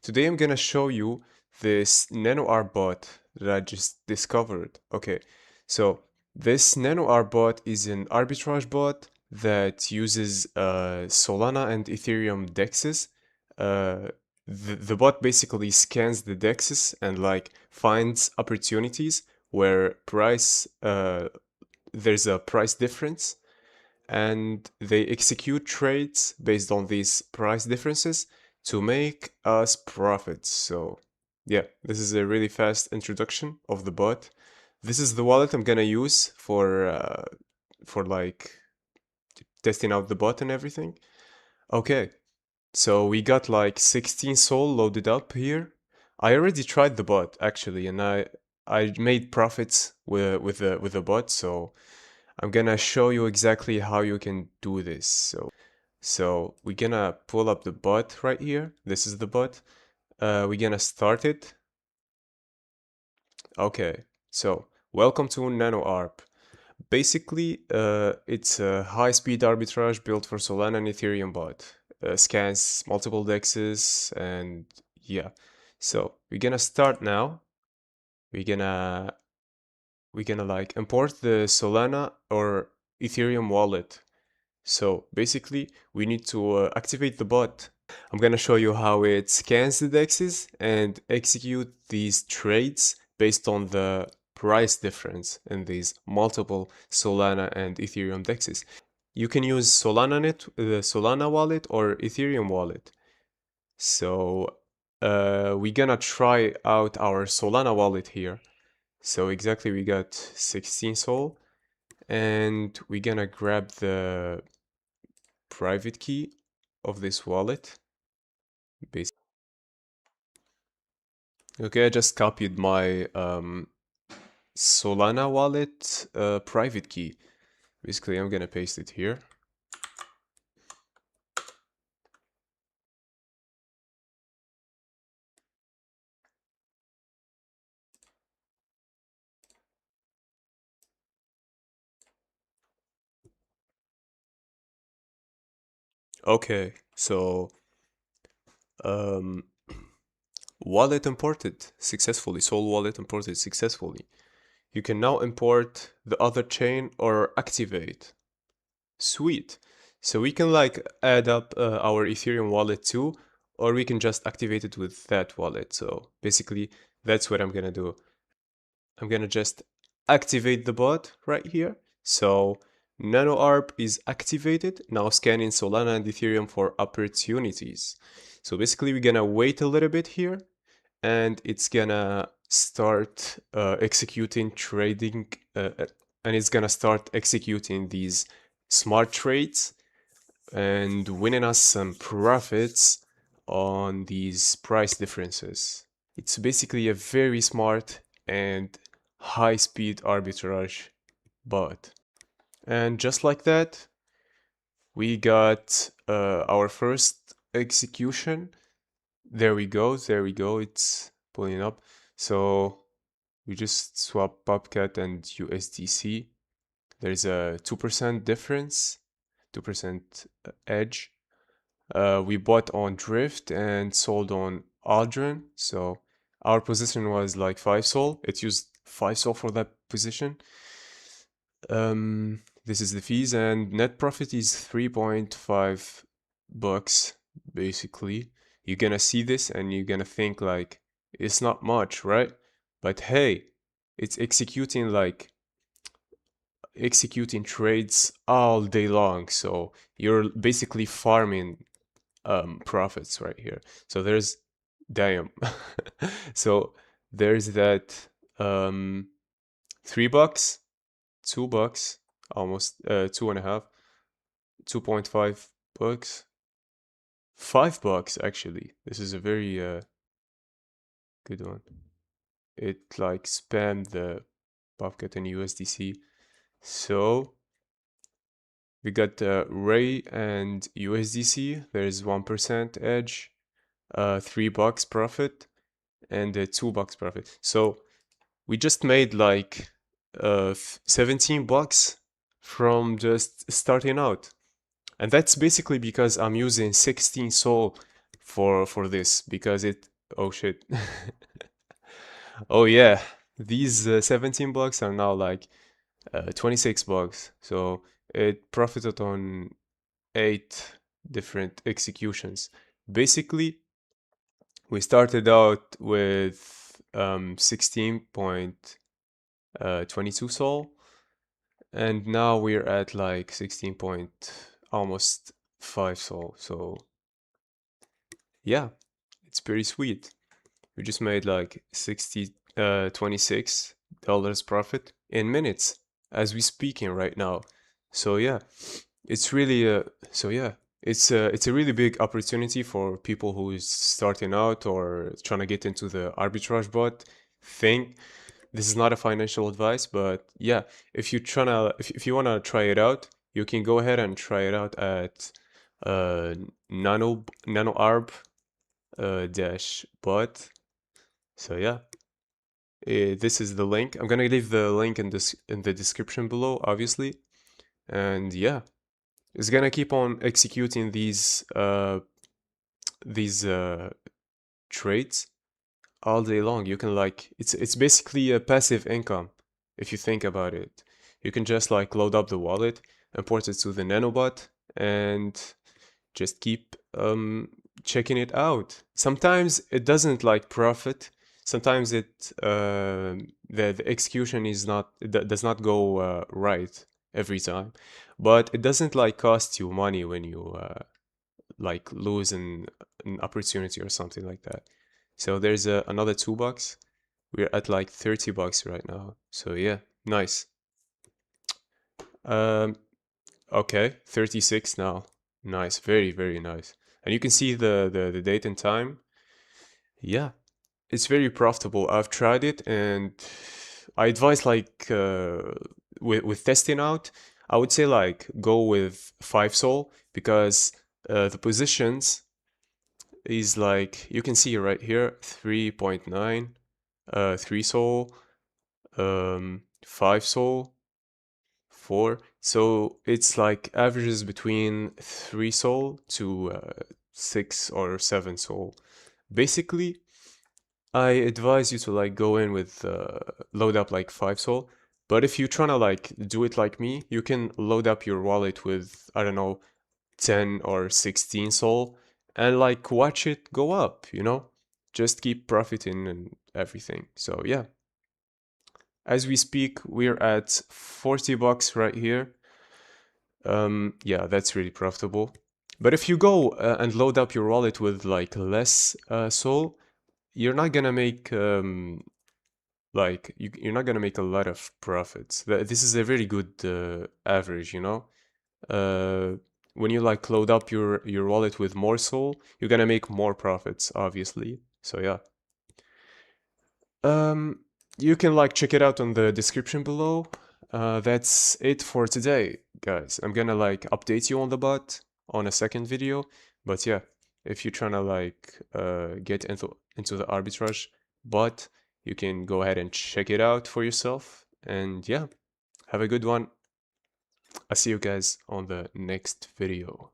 Today I'm gonna show you this NanoR bot that I just discovered. Okay, so this NanoR bot is an arbitrage bot that uses Solana and Ethereum dexes. Uh, the bot basically scans the dexes and like finds opportunities where there's a price difference, and they execute trades based on these price differences to make us profits. So yeah, this is a really fast introduction of the bot. This is the wallet I'm gonna use for like testing out the bot and everything. Okay, so we got like 16 Sol loaded up here. I already tried the bot actually, and I made profits with the bot. So I'm gonna show you exactly how you can do this. So we're gonna pull up the bot right here. This is the bot. We're gonna start it. Okay, so welcome to NanoArb. Basically, it's a high-speed arbitrage built for Solana and Ethereum bot. Scans multiple dexes, and yeah. So we're gonna start now. We're gonna like import the Solana or Ethereum wallet. So basically, we need to activate the bot. I'm gonna show you how it scans the dexes and execute these trades based on the price difference in these multiple Solana and Ethereum dexes. You can use the Solana wallet or Ethereum wallet. So we're gonna try out our Solana wallet here. So exactly, we got 16 Sol, and we're gonna grab the private key of this wallet. Okay, I just copied my Solana wallet private key. Basically, I'm gonna paste it here. Okay, so um, wallet imported successfully. Sol wallet imported successfully. You can now import the other chain or activate. Sweet. So we can like add up our Ethereum wallet too, or we can just activate it with that wallet. So basically, that's what I'm gonna do. I'm gonna just activate the bot right here. So NanoArb is activated, now scanning Solana and Ethereum for opportunities. So basically we're gonna wait a little bit here, and it's gonna start executing trading, and it's gonna start executing these smart trades and winning us some profits on these price differences. It's basically a very smart and high-speed arbitrage bot. And just like that, we got our first execution. There we go, it's pulling up. So we just swap Bobcat and USDC. There's a 2% difference, 2% edge. We bought on Drift and sold on Aldrin. So our position was like 5 Sol. It used 5 Sol for that position. This is the fees, and net profit is 3.5 bucks basically. You're gonna see this and you're gonna think like it's not much, right? But hey, it's executing trades all day long. So you're basically farming profits right here. So there's damn. So there's that 3 bucks, 2 bucks, almost 2.5, 2.5 bucks, 5 bucks actually. This is a very good one. It like spammed the Bobcat and USDC. So we got Ray and USDC. There's 1% edge, 3 bucks profit, and 2 bucks profit. So we just made like 17 bucks from just starting out. And that's basically because I'm using 16 Sol for this because it, oh shit. Oh yeah, these 17 blocks are now like 26 bucks. So it profited on 8 different executions. Basically, we started out with 16.22 Sol, and now we're at like 16 point almost 5 Sol. So yeah, it's pretty sweet. We just made like $26 profit in minutes as we speaking right now. So yeah, it's really so yeah, it's a really big opportunity for people who is starting out or trying to get into the arbitrage bot thing. This is not a financial advice, but yeah, if you wanna try it out, you can go ahead and try it out at nano arb dash bot. So yeah, this is the link. I'm gonna leave the link in this in the description below, obviously. And yeah, it's gonna keep on executing these trades all day long. You can like it's basically a passive income if you think about it. You can just like load up the wallet, import it to the nanobot, and just keep checking it out. Sometimes it doesn't like profit. Sometimes the execution is not does not go right every time, but it doesn't like cost you money when you like lose an opportunity or something like that. So there's another $2. We're at like $30 right now. So yeah, nice. Um, okay, 36 now. Nice, very, very nice. And you can see the date and time. Yeah, it's very profitable. I've tried it and I advise like with testing out, I would say like go with 5 Sol because the positions is like you can see right here 3.9, 3 Sol, 5 Sol, 4. So it's like averages between 3 Sol to 6 or 7 Sol. Basically, I advise you to like go in with load up like 5 Sol. But if you're trying to like do it like me, you can load up your wallet with, I don't know, 10 or 16 Sol and like watch it go up, you know? Just keep profiting and everything. So yeah. As we speak, we're at $40 right here. Yeah, that's really profitable. But if you go and load up your wallet with like less Sol, you're not gonna make like you're not gonna make a lot of profits. This is a very good average, you know. Uh, when you like load up your wallet with more Sol, you're gonna make more profits, obviously. So yeah. Um, you can like check it out on the description below. That's it for today, guys. I'm gonna like update you on the bot on a second video. But yeah, if you're trying to like get into the arbitrage bot, you can go ahead and check it out for yourself. And yeah, have a good one. I'll see you guys on the next video.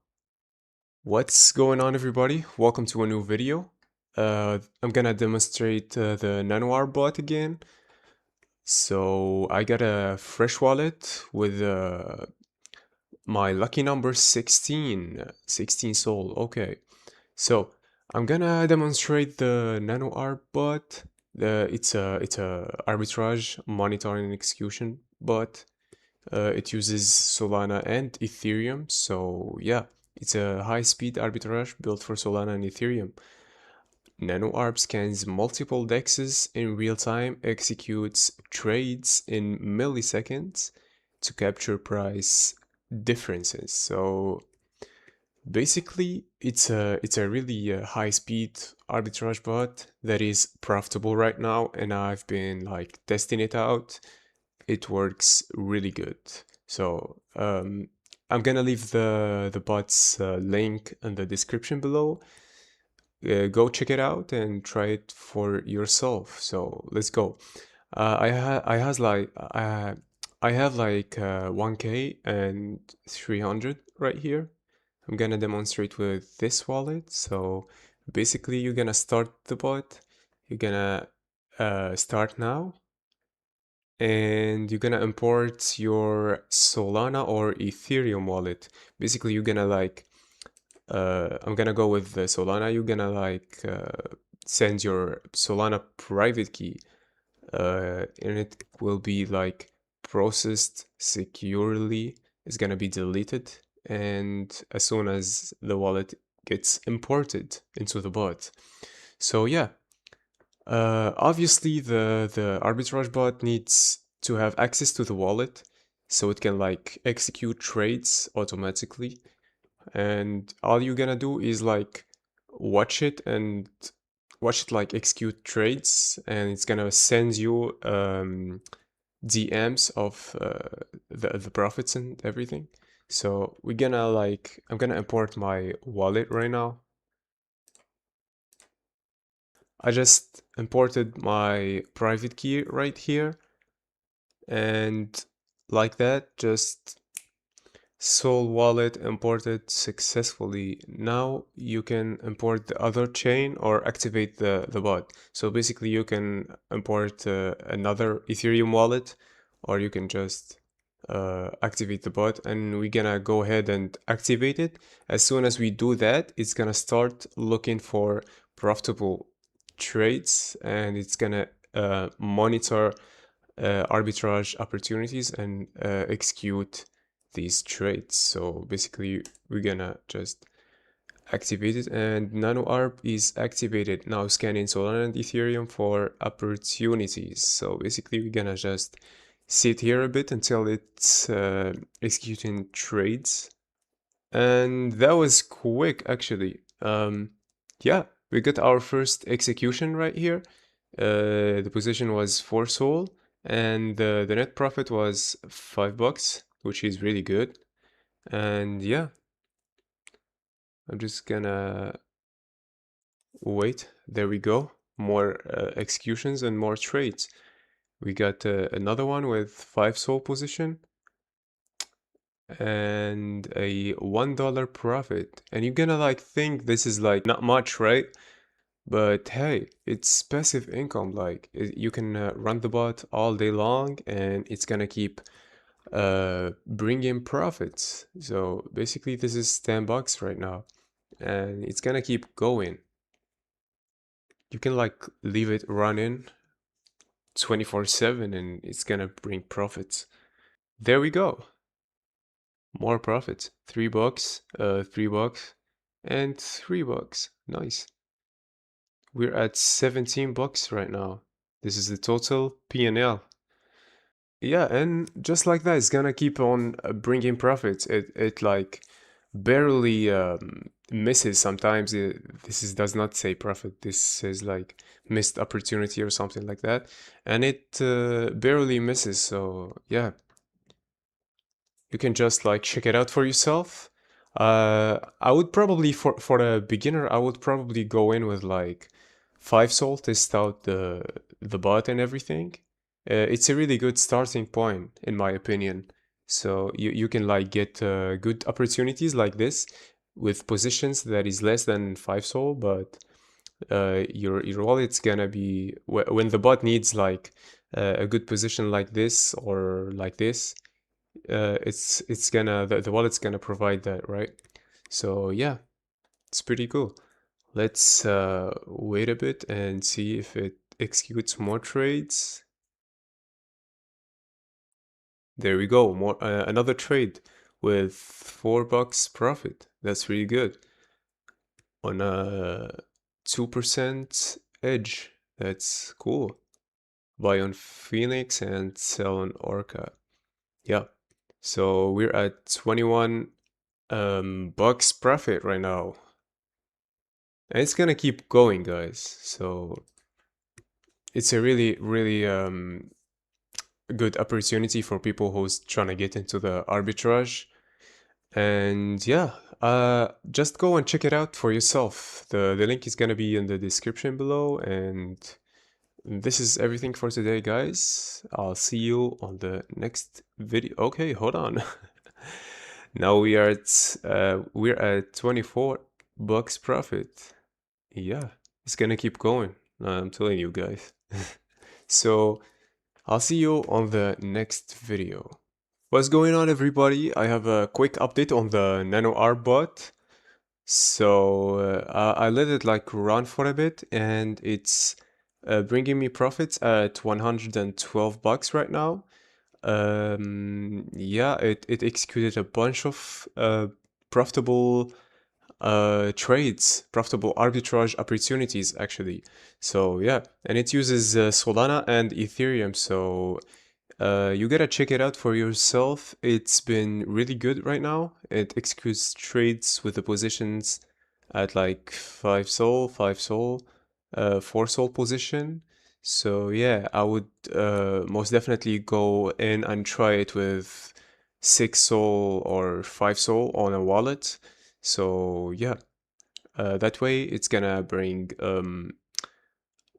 What's going on, everybody? Welcome to a new video. I'm gonna demonstrate the NanoR bot again. So I got a fresh wallet with my lucky number 16, 16 Sol. Okay, so I'm gonna demonstrate the NanoR bot. It's a arbitrage monitoring and execution bot. It uses Solana and Ethereum. So yeah, it's a high-speed arbitrage built for Solana and Ethereum. NanoArb scans multiple dexes in real time, executes trades in milliseconds to capture price differences. So basically, it's a really high-speed arbitrage bot that is profitable right now, and I've been like testing it out. It works really good. So I'm gonna leave the bot's link in the description below. Go check it out and try it for yourself. So let's go. I have like 1K and 300 right here. I'm gonna demonstrate with this wallet. So basically you're gonna start the bot. You're gonna start now, and you're gonna import your Solana or Ethereum wallet. Basically, you're gonna like I'm gonna go with the Solana. You're gonna like send your Solana private key, and it will be like processed securely. It's gonna be deleted, and as soon as the wallet gets imported into the bot. So yeah, obviously the arbitrage bot needs to have access to the wallet so it can like execute trades automatically, and all you're gonna do is like watch it and watch it like execute trades, and it's gonna send you DMs of the profits and everything. So we're gonna like I'm gonna import my wallet right now. I just imported my private key right here, and like that, just Sol wallet imported successfully. Now you can import the other chain or activate the bot. So basically you can import another Ethereum wallet, or you can just activate the bot, and we're gonna go ahead and activate it. As soon as we do that, it's gonna start looking for profitable trades, and it's gonna monitor arbitrage opportunities and execute these trades. So basically we're gonna just activate it, and nano arb is activated. Now scanning Solana and Ethereum for opportunities. So basically we're gonna just sit here a bit until it's executing trades. And that was quick actually. Yeah, we got our first execution right here. The position was 4 Sol, and the net profit was $5, which is really good. And yeah, I'm just gonna wait. There we go. More executions and more trades. We got another one with 5 Sol position and a $1 profit. And you're gonna like think this is like not much, right? But hey, it's passive income. Like you can run the bot all day long, and it's gonna keep bring in profits. So basically this is $10 right now, and it's gonna keep going. You can like leave it running 24/7 and it's gonna bring profits. There we go. More profits. $3, $3, and $3. Nice. We're at $17 right now. This is the total P&L. Yeah, and just like that, it's gonna keep on bringing profits. It like barely misses sometimes. This is does not say profit. This says like missed opportunity or something like that, and it barely misses. So yeah, you can just like check it out for yourself. I would probably for a beginner, I would probably go in with like 5 Sol, test out the bot and everything. It's a really good starting point in my opinion. So you can like get good opportunities like this with positions that is less than 5 Sol, but your wallet's gonna be when the bot needs like a good position like this or like this, it's gonna the wallet's gonna provide that, right? So yeah, it's pretty cool. Let's wait a bit and see if it executes more trades. There we go, more another trade with $4 profit. That's really good on a 2% edge. That's cool. Buy on Phoenix and sell on Orca. Yeah. So we're at 21 bucks profit right now. And it's gonna keep going, guys. So it's a really good opportunity for people who's trying to get into the arbitrage. And yeah, just go and check it out for yourself. The link is gonna be in the description below. And this is everything for today, guys. I'll see you on the next video. Okay, hold on. Now we're at 24 bucks profit. yeah, it's gonna keep going. I'm telling you guys. So I'll see you on the next video. What's going on, everybody? I have a quick update on the Nano Arbot. So I let it like run for a bit, and it's bringing me profits at 112 bucks right now. Yeah, it executed a bunch of profitable trades, profitable arbitrage opportunities actually. So yeah, and it uses Solana and Ethereum. So you gotta check it out for yourself. It's been really good right now. It executes trades with the positions at like 5 sol, 5 sol, 4 sol position. So yeah, I would most definitely go in and try it with 6 sol or 5 sol on a wallet. So yeah, that way it's gonna bring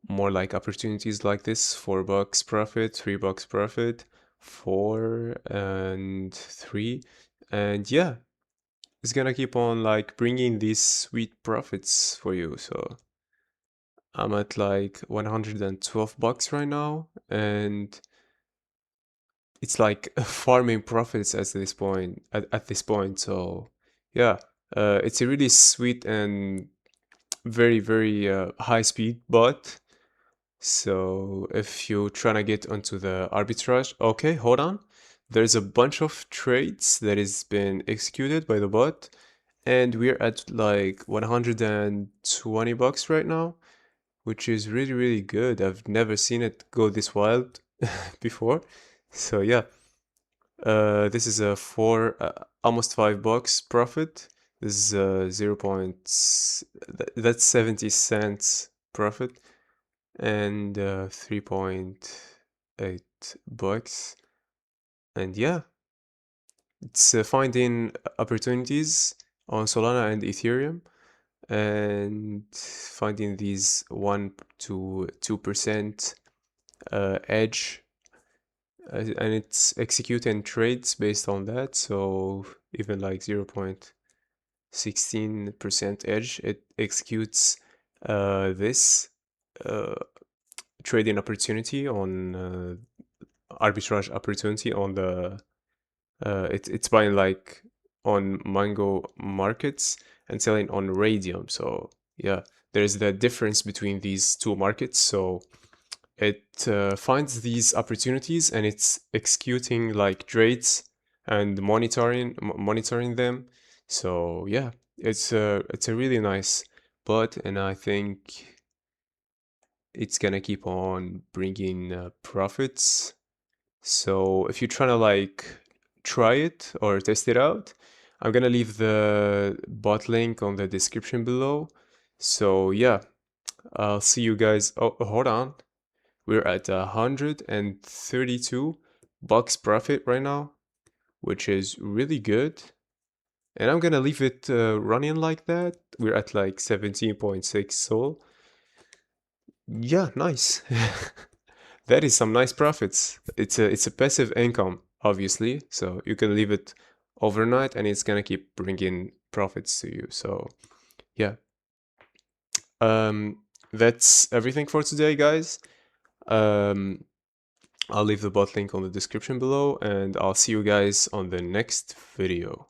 more like opportunities like this: $4 profit, $3 profit, 4 and 3, and yeah, it's gonna keep on like bringing these sweet profits for you. So I'm at like 112 bucks right now, and it's like farming profits at this point. At this point, so yeah, it's a really sweet and very high speed bot. So if you're trying to get onto the arbitrage, okay, hold on. There's a bunch of trades that has been executed by the bot, and we're at like 120 bucks right now, which is really good. I've never seen it go this wild before. So yeah, this is a almost $5 profit. This is 0. That's 70 cents profit, and 3.8 bucks. And yeah, it's finding opportunities on Solana and Ethereum, and finding these 1 to 2% edge, and it's executing trades based on that. So even like 0.16% edge, it executes this trading opportunity on arbitrage opportunity on the it's buying like on Mango markets and selling on Radium. So yeah, there's the difference between these two markets. So it finds these opportunities, and it's executing like trades and monitoring them. So yeah, it's a really nice bot, and I think it's gonna keep on bringing profits. So if you're trying to like try it or test it out, I'm gonna leave the bot link on the description below. So yeah, I'll see you guys. Oh, hold on. We're at 132 bucks profit right now, which is really good. And I'm gonna leave it running like that. We're at like 17.6 sol. Yeah, nice. That is some nice profits. It's a passive income, obviously, so you can leave it overnight and it's gonna keep bringing profits to you. So yeah, that's everything for today, guys. Um, I'll leave the bot link on the description below, and I'll see you guys on the next video.